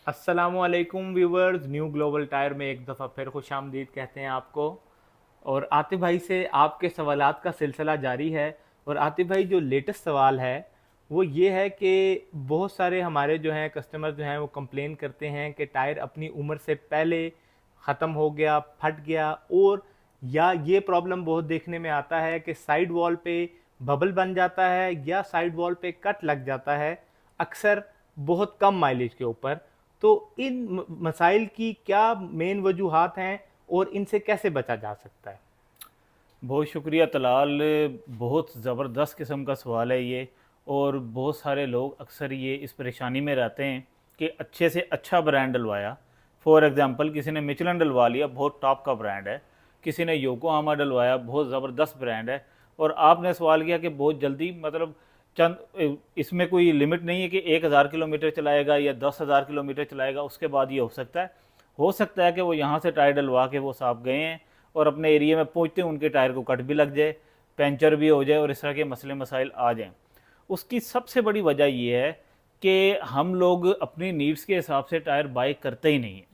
अस्सलामुअलैकुम viewers, new global tyre में एक दफ़ा फिर खुशामदीद कहते हैं आपको। और आतिफ भाई से आपके सवालात का सिलसिला जारी है। और आतिफ भाई, जो लेटेस्ट सवाल है वो ये है कि बहुत सारे हमारे जो हैं कस्टमर जो हैं वो कंप्लेन करते हैं कि टायर अपनी उम्र से पहले ख़त्म हो गया, फट गया। और या ये प्रॉब्लम बहुत देखने में आता है कि साइड वॉल पे बबल बन जाता है या साइड वॉल पे कट लग जाता है, अक्सर बहुत कम माइलेज के ऊपर। तो इन मसाइल की क्या मेन वजूहात हैं और इनसे कैसे बचा जा सकता है? बहुत शुक्रिया तलाल। बहुत ज़बरदस्त किस्म का सवाल है ये। और बहुत सारे लोग अक्सर ये इस परेशानी में रहते हैं कि अच्छे से अच्छा ब्रांड डलवाया। फॉर एग्ज़ाम्पल, किसी ने मिचलन डलवा लिया, बहुत टॉप का ब्रांड है। किसी ने योकोहामा डलवाया, बहुत ज़बरदस्त ब्रांड है। और आपने सवाल किया कि बहुत जल्दी, मतलब चंद, इसमें कोई लिमिट नहीं है कि 1,000 किलोमीटर चलाएगा या 10,000 किलोमीटर चलाएगा उसके बाद ये हो सकता है कि वो यहाँ से टायर डलवा के वो साहब गए हैं और अपने एरिया में पहुँचते उनके टायर को कट भी लग जाए, पंचर भी हो जाए और इस तरह के मसले मसाइल आ जाएं। उसकी सबसे बड़ी वजह यह है कि हम लोग अपनी नीड्स के हिसाब से टायर बाई करते ही नहीं हैं।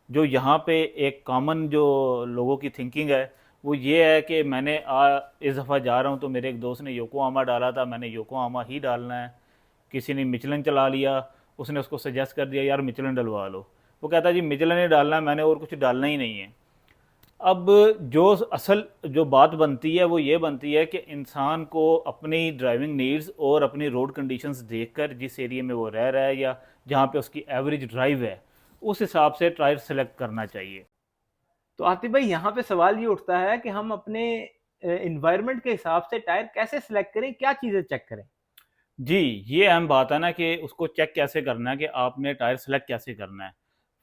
जो यहाँ पे एक कॉमन जो लोगों की थिंकिंग है वो ये है कि मैंने इस दफ़ा जा रहा हूँ तो मेरे एक दोस्त ने योकोहामा डाला था, मैंने योकोहामा ही डालना है। किसी ने मिचलन चला लिया, उसने उसको सजेस्ट कर दिया यार मिचलन डलवा लो। वो कहता जी मिचलन ही डालना है, मैंने और कुछ डालना ही नहीं है। अब जो असल जो बात बनती है वो ये बनती है कि इंसान को अपनी ड्राइविंग नीड्स और अपनी रोड कंडीशंस देखकर, जिस एरिया में वो रह रहा है या जहाँ पे उसकी एवरेज ड्राइव है, उस हिसाब से टायर सेलेक्ट करना चाहिए। तो आतिफ भाई, यहाँ पे सवाल ये उठता है कि हम अपने इन्वायरमेंट के हिसाब से टायर कैसे सिलेक्ट करें, क्या चीज़ें चेक करें? जी, ये अहम बात है ना कि उसको चेक कैसे करना है, कि आपने टायर सेलेक्ट कैसे करना है।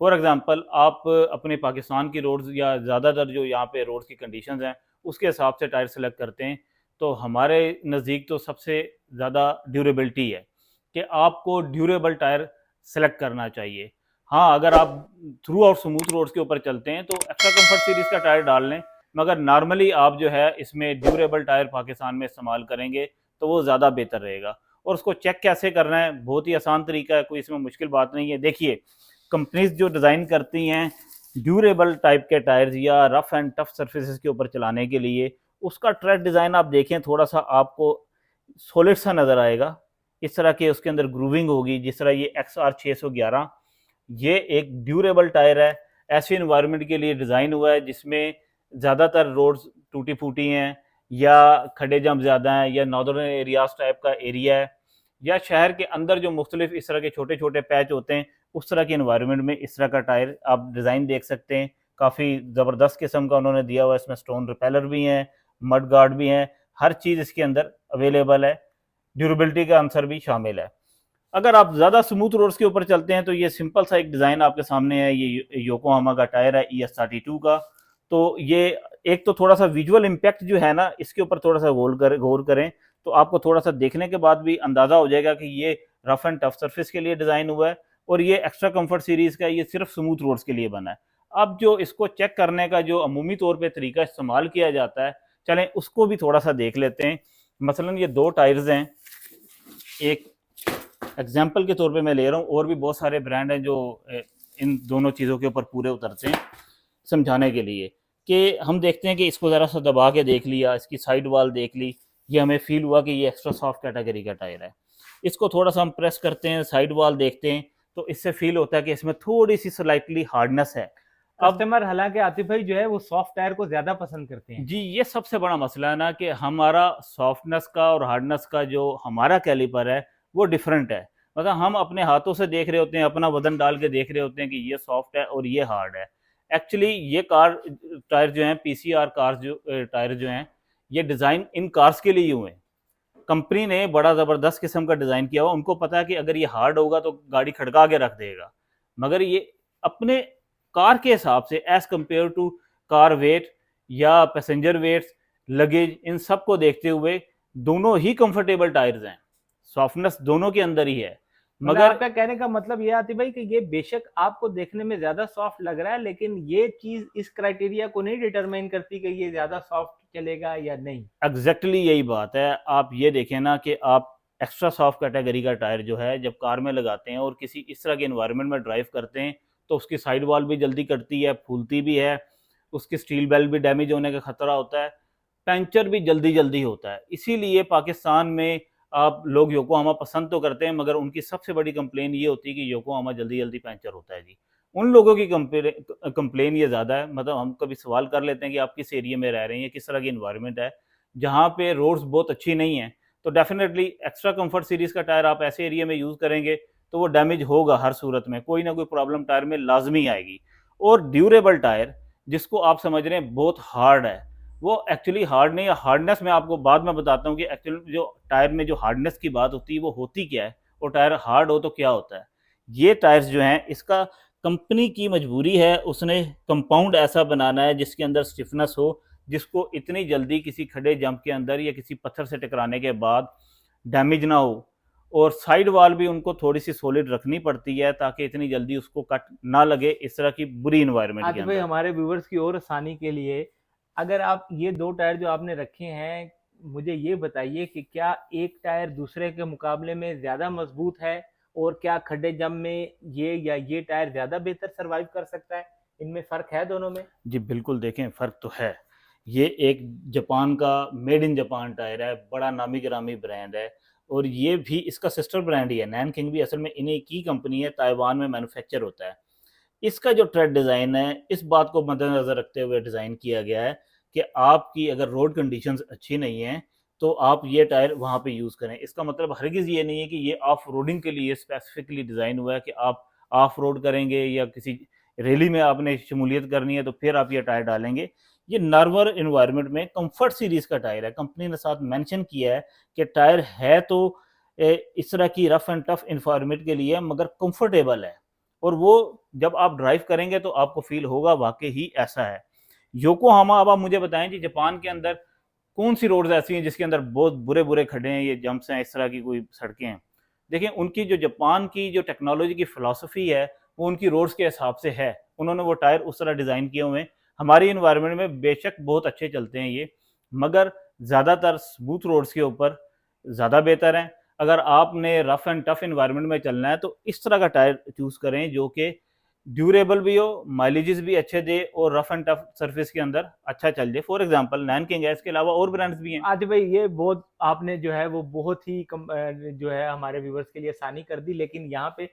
फॉर एग्ज़ाम्पल, आप अपने पाकिस्तान की रोड्स या ज़्यादातर जो यहाँ पे रोड्स की कंडीशंस हैं उसके हिसाब से टायर सेलेक्ट करते हैं। तो हमारे नज़दीक तो सबसे ज़्यादा ड्यूरेबिलिटी है कि आपको ड्यूरेबल टायर सेलेक्ट करना चाहिए। हाँ, अगर आप थ्रू आउट स्मूथ रोड्स के ऊपर चलते हैं तो एक्स्ट्रा कम्फर्ट सीरीज़ का टायर डाल लें, मगर नॉर्मली आप जो है इसमें ड्यूरेबल टायर पाकिस्तान में इस्तेमाल करेंगे तो वो ज़्यादा बेहतर रहेगा। और उसको चेक कैसे करना है, बहुत ही आसान तरीका है, कोई इसमें मुश्किल बात नहीं है। देखिए, कंपनीज जो डिज़ाइन करती हैं ड्यूरेबल टाइप के टायर्स या रफ एंड टफ सर्फेसिस के ऊपर चलाने के लिए, उसका ट्रैक डिज़ाइन आप देखें, थोड़ा सा आपको सॉलिड सा नज़र आएगा। इस तरह के उसके अंदर ग्रूविंग होगी, जिस तरह ये XR611, ये एक ड्यूरेबल टायर है। ऐसे इन्वायरमेंट के लिए डिज़ाइन हुआ है जिसमें ज़्यादातर रोड्स टूटी फूटी हैं या खड्डे जम ज़्यादा हैं या नॉर्दर्न एरियाज टाइप का एरिया है या शहर के अंदर जो मुख्तलिफ इस तरह के छोटे छोटे पैच होते हैं, उस तरह के इन्वायरमेंट में इस तरह का टायर आप डिज़ाइन देख सकते हैं। काफ़ी ज़बरदस्त किस्म का उन्होंने दिया हुआ है, इसमें स्टोन रिपेलर भी हैं, मड गार्ड भी हैं, हर चीज़ इसके अंदर अवेलेबल है, ड्यूरेबिलिटी का आंसर भी शामिल है। अगर आप ज़्यादा स्मूथ रोड्स के ऊपर चलते हैं तो ये सिंपल सा एक डिज़ाइन आपके सामने है। ये योकोहामा का टायर है ES32 का। तो ये एक तो थोड़ा सा विजुअल इम्पैक्ट जो है ना, इसके ऊपर थोड़ा सा गौर करें तो आपको थोड़ा सा देखने के बाद भी अंदाज़ा हो जाएगा कि ये रफ एंड टफ सरफेस के लिए डिज़ाइन हुआ है और ये एक्स्ट्रा कंफर्ट सीरीज़ का, ये सिर्फ स्मूथ रोड्स के लिए बना है। अब जो इसको चेक करने का जो अमूमी तौर पर तरीका इस्तेमाल किया जाता है, चलें उसको भी थोड़ा सा देख लेते हैं। मसलन ये दो टायर्स हैं, एक एग्जाम्पल के तौर पे मैं ले रहा हूँ, और भी बहुत सारे ब्रांड हैं जो इन दोनों चीज़ों के ऊपर पूरे उतरते हैं। समझाने के लिए कि हम देखते हैं कि इसको ज़रा सा दबा के देख लिया, इसकी साइड वाल देख ली, ये हमें फील हुआ कि ये एक्स्ट्रा सॉफ्ट कैटेगरी का टायर है। इसको थोड़ा सा हम प्रेस करते हैं, साइड वाल देखते हैं, तो इससे फील होता है कि इसमें थोड़ी सी स्लाइटली हार्डनेस है। अब कस्टमर हालांकि आतिफ भाई जो है वो सॉफ्ट टायर को ज्यादा पसंद करते हैं। जी, ये सबसे बड़ा मसला है ना कि हमारा सॉफ्टनेस का और हार्डनेस का जो हमारा कैलिपर है वो डिफरेंट है। मतलब हम अपने हाथों से देख रहे होते हैं, अपना वजन डाल के देख रहे होते हैं कि ये सॉफ्ट है और ये हार्ड है। एक्चुअली ये कार टायर जो हैं, PCR कार्स जो टायर जो हैं, ये डिज़ाइन इन कार्स के लिए ही हुए हैं। कंपनी ने बड़ा ज़बरदस्त किस्म का डिज़ाइन किया हुआ, उनको पता है कि अगर ये हार्ड होगा तो गाड़ी खड़का के रख देगा, मगर ये अपने कार के हिसाब से as compare to car weight या पैसेंजर वेट्स, लगेज, इन सब को देखते हुए दोनों ही कंफर्टेबल टायर्स हैं। सॉफ्टनेस दोनों के अंदर ही है, मतलब मगर आपका कहने का मतलब ये आतिफ भाई कि ये बेशक आपको देखने में ज्यादा सॉफ्ट लग रहा है, लेकिन ये चीज इस क्राइटेरिया को नहीं डिटरमाइन करती कि ये ज्यादा सॉफ्ट चलेगा या नहीं। एग्जैक्टली यही बात है। आप ये देखें ना कि आप एक्स्ट्रा सॉफ्ट कैटेगरी का टायर जो है जब कार में लगाते हैं और किसी इस तरह के इन्वायरमेंट में ड्राइव करते हैं तो उसकी साइड वॉल भी जल्दी कटती है, फूलती भी है, उसकी स्टील बेल्ट भी डैमेज होने का खतरा होता है, पंचर भी जल्दी जल्दी होता है। इसीलिए पाकिस्तान में आप लोग योकोहामा पसंद तो करते हैं, मगर उनकी सबसे बड़ी कंप्लेन ये होती है कि योकोहामा जल्दी जल्दी पंचर होता है जी। उन लोगों की कंप्लेन ये ज़्यादा है। मतलब हम कभी सवाल कर लेते हैं कि आप किस एरिया में रह रहे हैं, किस तरह की इन्वायरमेंट है, जहाँ पे रोड्स बहुत अच्छी नहीं है, तो डेफिनेटली एक्स्ट्रा कंफर्ट सीरीज़ का टायर आप ऐसे एरिया में यूज़ करेंगे तो वो डैमेज होगा, हर सूरत में कोई ना कोई प्रॉब्लम टायर में लाजमी आएगी। और ड्यूरेबल टायर जिसको आप समझ रहे हैं बहुत हार्ड है, वो एक्चुअली हार्ड नहीं है। हार्डनेस मैं आपको बाद में बताता हूँ कि एक्चुअली जो टायर में जो हार्डनेस की बात होती है वो होती क्या है, और टायर हार्ड हो तो क्या होता है। ये टायर्स जो हैं, इसका कंपनी की मजबूरी है, उसने कंपाउंड ऐसा बनाना है जिसके अंदर स्टिफनेस हो, जिसको इतनी जल्दी किसी खड़े जंप के अंदर या किसी पत्थर से टकराने के बाद डैमेज ना हो। और साइड वाल भी उनको थोड़ी सी सॉलिड रखनी पड़ती है ताकि इतनी जल्दी उसको कट ना लगे इस तरह की बुरी इन्वायरमेंट के आतिफ भाई, अंदर। हमारे व्यूवर्स की और आसानी के लिए, अगर आप ये दो टायर जो आपने रखे हैं, मुझे ये बताइए कि क्या एक टायर दूसरे के मुकाबले में ज़्यादा मजबूत है, और क्या खड्डे जम में ये टायर ज़्यादा बेहतर सरवाइव कर सकता है? इनमें फ़र्क है दोनों में? जी बिल्कुल, देखें फ़र्क तो है। ये एक जापान का मेड इन जापान टायर है, बड़ा नामी गिरामी ब्रांड है, और ये भी इसका सिस्टर ब्रांड ही है। नैनकिंग भी असल में इन्हीं की कंपनी है, ताइवान में मैन्युफैक्चर होता है। इसका जो ट्रेड डिज़ाइन है, इस बात को मद्देनज़र रखते हुए डिज़ाइन किया गया है कि आपकी अगर रोड कंडीशंस अच्छी नहीं हैं, तो आप ये टायर वहाँ पे यूज़ करें। इसका मतलब हरगिज़ ये नहीं है कि ये ऑफ रोडिंग के लिए स्पेसिफिकली डिज़ाइन हुआ है कि आप ऑफ रोड करेंगे या किसी रैली में आपने शमूलियत करनी है तो फिर आप ये टायर डालेंगे। ये नॉर्मल एनवायरनमेंट में कंफर्ट सीरीज़ का टायर है। कंपनी ने साथ मेंशन किया है कि टायर है तो इस तरह की रफ एंड टफ एनवायरनमेंट के लिए, मगर कंफर्टेबल है, और वो जब आप ड्राइव करेंगे तो आपको फील होगा वाकई ही ऐसा है। योकोहामा, अब आप मुझे बताएं कि जापान के अंदर कौन सी रोड्स ऐसी हैं जिसके अंदर बहुत बुरे बुरे खड्डे हैं, ये जंप्स हैं, इस तरह की कोई सड़कें हैं। देखिए, उनकी जो जापान की जो टेक्नोलॉजी की फ़िलासफ़ी है वो उनकी रोड्स के हिसाब से है। उन्होंने वो टायर उस तरह डिज़ाइन किए हुए हैं। हमारी इन्वायरमेंट में बेशक बहुत अच्छे चलते हैं ये, मगर ज़्यादातर स्मूथ रोड्स के ऊपर ज़्यादा बेहतर हैं। अगर आपने रफ़ एंड टफ़ इन्वायरमेंट में चलना है तो इस तरह का टायर चूज़ करें जो कि ड्यूरेबल भी हो, माइलेजेस भी अच्छे दे, और रफ़ एंड टफ़ सरफेस के अंदर अच्छा चल जाए। फॉर एग्ज़ाम्पल नैनकिंग है, इसके अलावा और ब्रांड्स भी हैं। आतिफ भाई, ये बहुत आपने जो है वो बहुत ही जो है हमारे व्यूवर्स के लिए आसानी कर दी, लेकिन यहाँ पे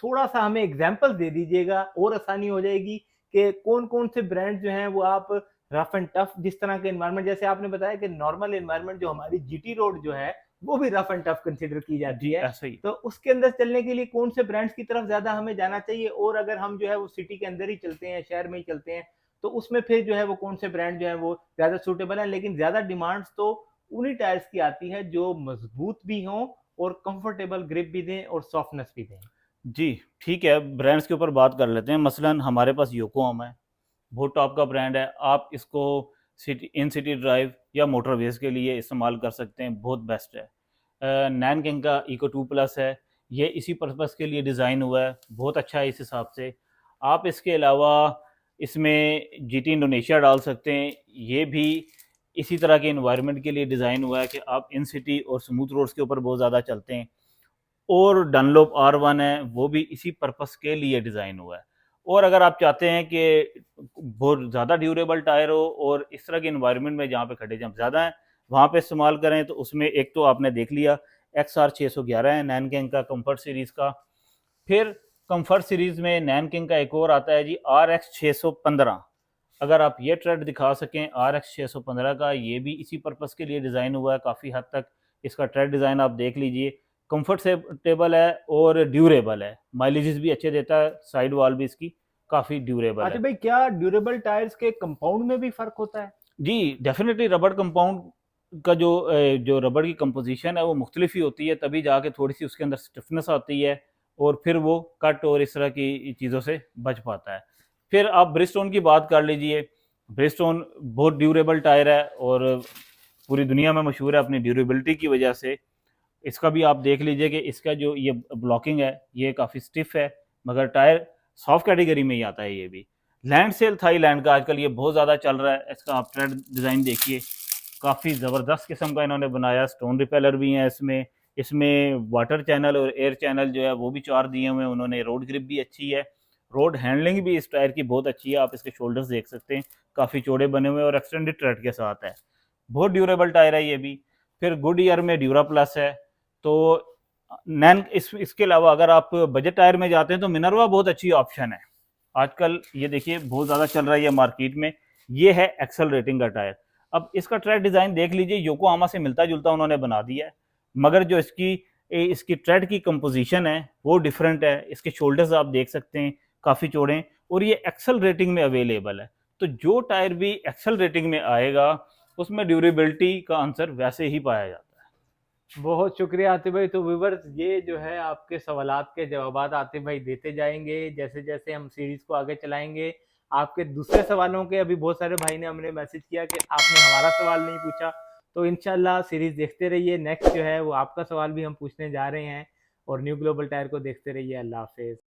थोड़ा सा हमें एग्जांपल दे दीजिएगा, और आसानी हो जाएगी कि कौन कौन से ब्रांड जो हैं वो आप रफ एंड टफ जिस तरह के एनवायरनमेंट, जैसे आपने बताया कि नॉर्मल एनवायरनमेंट जो हमारी जीटी रोड जो है वो भी रफ एंड टफ कंसिडर की जाती जी, है, ऐसा ही। तो उसके अंदर चलने के लिए कौन से ब्रांड्स की तरफ ज्यादा हमें जाना चाहिए, और अगर हम जो है वो सिटी के अंदर ही चलते हैं, शहर में ही चलते हैं, तो उसमें फिर जो है वो कौन से ब्रांड जो है वो ज्यादा सूटेबल है? लेकिन ज्यादा डिमांड्स तो उन्हीं टायर्स की आती है जो मजबूत भी हों और कंफर्टेबल ग्रिप भी दें और सॉफ्टनेस भी दें। जी, ठीक है, ब्रांड्स के ऊपर बात कर लेते हैं। मसलन हमारे पास योकोहामा है, बहुत टॉप का ब्रांड है। आप इसको सिटी इन सिटी ड्राइव या मोटरवेज़ के लिए इस्तेमाल कर सकते हैं, बहुत बेस्ट है। नैनकिंग का इको 2 प्लस है, ये इसी पर्पज़ के लिए डिज़ाइन हुआ है, बहुत अच्छा है इस हिसाब से। आप इसके अलावा इसमें जीटी इंडोनेशिया डाल सकते हैं, ये भी इसी तरह के एनवायरनमेंट के लिए डिज़ाइन हुआ है कि आप इन सिटी और स्मूथ रोड्स के ऊपर बहुत ज़्यादा चलते हैं। और डनलोप R1 है, वो भी इसी पर्पस के लिए डिज़ाइन हुआ है। और अगर आप चाहते हैं कि बहुत ज़्यादा ड्यूरेबल टायर हो और इस तरह के एनवायरनमेंट में जहाँ पे खड्डे जंप ज़्यादा हैं वहाँ पे इस्तेमाल करें, तो उसमें एक तो आपने देख लिया XR 611 है नैनकिंग का कंफर्ट सीरीज़ का। फिर कंफर्ट सीरीज़ में नैनकिंग का एक और आता है जी RX 615। अगर आप ये ट्रेड दिखा सकें RX 615 का, ये भी इसी पर्पस के लिए डिज़ाइन हुआ है काफ़ी हद तक। इसका ट्रेड डिज़ाइन आप देख लीजिए, कंफर्टेबल है और ड्यूरेबल है, माइलेजेस भी अच्छे देता है, साइड वॉल भी इसकी काफ़ी ड्यूरेबल अच्छा है। भाई, क्या ड्यूरेबल टायर्स के कंपाउंड में भी फर्क होता है? जी, डेफ़िनेटली रबड़ कंपाउंड का जो रबड़ की कंपोज़िशन है वो मुख्तलिफ ही होती है, तभी जाके थोड़ी-सी उसके अंदर स्टिफनेस आती है और फिर वो कट और इस तरह की चीज़ों से बच पाता है। फिर आप ब्रिजस्टोन की बात कर लीजिए, ब्रिजस्टोन बहुत ड्यूरेबल टायर है और पूरी दुनिया में मशहूर है अपनी ड्यूरेबिलिटी की वजह से। इसका भी आप देख लीजिए कि इसका जो ये ब्लॉकिंग है ये काफ़ी स्टिफ है, मगर टायर सॉफ्ट कैटेगरी में ही आता है ये भी। लैंड सेल थाईलैंड का आजकल ये बहुत ज़्यादा चल रहा है, इसका आप ट्रेड डिज़ाइन देखिए, काफ़ी ज़बरदस्त किस्म का इन्होंने बनाया, स्टोन रिपेलर भी हैं इसमें, इसमें वाटर चैनल और एयर चैनल जो है वो भी 4 दिए हुए हैं उन्होंने। रोड ग्रिप भी अच्छी है, रोड हैंडलिंग भी इस टायर की बहुत अच्छी है। आप इसके शोल्डर्स देख सकते हैं, काफ़ी चौड़े बने हुए हैं और एक्सटेंडेड ट्रेड के साथ है। बहुत ड्यूरेबल टायर है ये भी। फिर गुड ईयर में ड्यूरा प्लस है। तो नैन इसके अलावा अगर आप बजट टायर में जाते हैं तो मिनर्वा बहुत अच्छी ऑप्शन है आजकल। ये देखिए बहुत ज़्यादा चल रहा है ये मार्केट में। ये है एक्सल रेटिंग का टायर। अब इसका ट्रेड डिज़ाइन देख लीजिए, योकोहामा से मिलता जुलता उन्होंने बना दिया है, मगर जो इसकी ट्रेड की कंपोजिशन है वो डिफरेंट है। इसके शोल्डर्स आप देख सकते हैं काफ़ी चौड़े हैं और ये एक्सल रेटिंग में अवेलेबल है। तो जो टायर भी एक्सल रेटिंग में आएगा उसमें ड्यूरेबिलिटी का आंसर वैसे ही पाया जाता है। बहुत शुक्रिया आतिफ भाई। तो व्यूवर्स, ये जो है आपके सवालात के जवाबात आतिफ भाई देते जाएंगे जैसे जैसे हम सीरीज को आगे चलाएंगे। आपके दूसरे सवालों के अभी बहुत सारे भाई ने हमने मैसेज किया कि आपने हमारा सवाल नहीं पूछा, तो इंशाल्लाह सीरीज देखते रहिए। नेक्स्ट जो है वो आपका सवाल भी हम पूछने जा रहे हैं। और न्यू ग्लोबल टायर को देखते रहिए। अल्लाह हाफिज।